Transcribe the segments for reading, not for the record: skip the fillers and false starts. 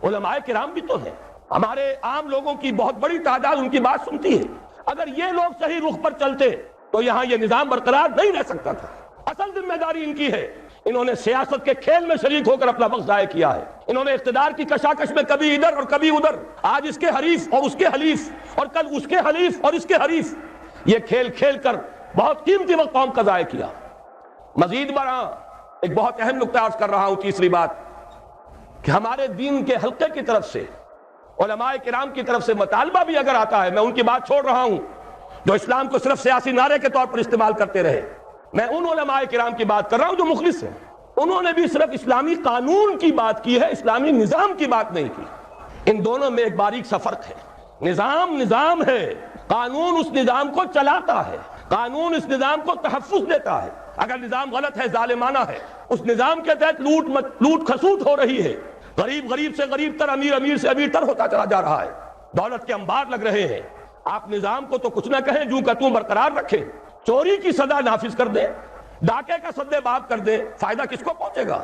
علماء کرام بھی تو ہیں، ہمارے عام لوگوں کی بہت بڑی تعداد ان کی بات سنتی ہے۔ اگر یہ لوگ صحیح رخ پر چلتے تو یہاں یہ نظام برقرار نہیں رہ سکتا تھا۔ اصل ذمہ داری ان کی ہے، انہوں نے سیاست کے کھیل میں شریک ہو کر اپنا وقت ضائع کیا ہے، انہوں نے اقتدار کی کشاکش میں کبھی ادھر اور کبھی ادھر، آج اس کے حریف اور اس کے حلیف اور کل اس کے حلیف اور اس کے حریف، یہ کھیل کھیل کر بہت قیمتی وقت قوم کا ضائع کیا۔ مزید برآں ایک بہت اہم نقطہ عرض کر رہا ہوں، تیسری بات کہ ہمارے دین کے حلقے کی طرف سے، علماء کرام کی طرف سے مطالبہ بھی اگر آتا ہے، میں ان کی بات چھوڑ رہا ہوں جو اسلام کو صرف سیاسی نعرے کے طور پر استعمال کرتے رہے، میں ان علماء کرام کی بات کر رہا ہوں جو مخلص ہیں، انہوں نے بھی صرف اسلامی قانون کی بات کی ہے، اسلامی نظام کی بات نہیں کی۔ ان دونوں میں ایک باریک سا فرق ہے۔ نظام نظام ہے، قانون اس نظام کو چلاتا ہے، قانون اس نظام کو تحفظ دیتا ہے۔ اگر نظام غلط ہے، ظالمانہ ہے، اس نظام کے تحت لوٹ کھسوٹ ہو رہی ہے، غریب غریب سے غریب تر، امیر امیر سے امیر تر ہوتا چلا جا رہا ہے، دولت کے انبار لگ رہے ہیں، آپ نظام کو تو کچھ نہ کہیں، جوں کا توں برقرار رکھیں، چوری کی سزا نافذ کر دیں، ڈاکے کا سدے باب کر دیں، فائدہ کس کو پہنچے گا؟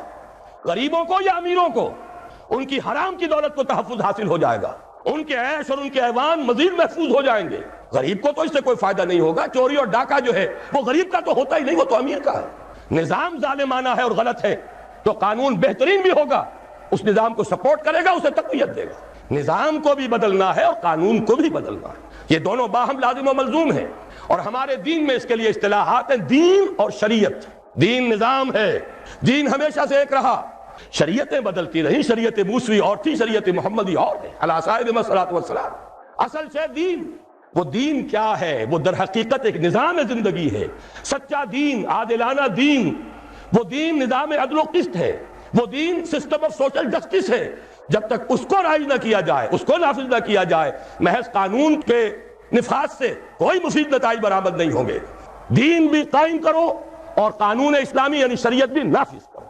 غریبوں کو یا امیروں کو؟ ان کی حرام کی دولت کو تحفظ حاصل ہو جائے گا، ان کے عیش اور ان کے ایوان مزید محفوظ ہو جائیں گے، غریب کو تو اس سے کوئی فائدہ نہیں ہوگا۔ چوری اور ڈاکہ جو ہے وہ غریب کا تو ہوتا ہی نہیں، وہ تو امیر کا ہے۔ نظام ظالمانہ ہے اور غلط ہے تو قانون بہترین بھی ہوگا، اس نظام کو سپورٹ کرے گا، اسے تقویت دے گا۔ نظام کو بھی بدلنا ہے اور قانون کو بھی بدلنا ہے، یہ دونوں باہم لازم و ملزوم ہیں، اور ہمارے دین میں اس کے لیے اصطلاحات ہیں، دین اور شریعت۔ دین نظام ہے، دین ہمیشہ سے ایک رہا، شریعتیں بدلتی رہیں، شریعت موسوی اور تھی، شریعت محمدی اور ہے، علی صاحب الصلاۃ والسلام۔ اصل سے دین، وہ دین کیا ہے؟ وہ در حقیقت ایک نظام زندگی ہے، سچا دین، عادلانہ دین، وہ دین نظام عدل و قسط ہے، وہ دین سسٹم آف سوشل جسٹس ہے۔ جب تک اس کو رائج نہ کیا جائے، اس کو نافذ نہ کیا جائے، محض قانون کے نفاذ سے کوئی مفید نتائج برآمد نہیں ہوں گے۔ دین بھی قائم کرو اور قانون اسلامی یعنی شریعت بھی نافذ کرو۔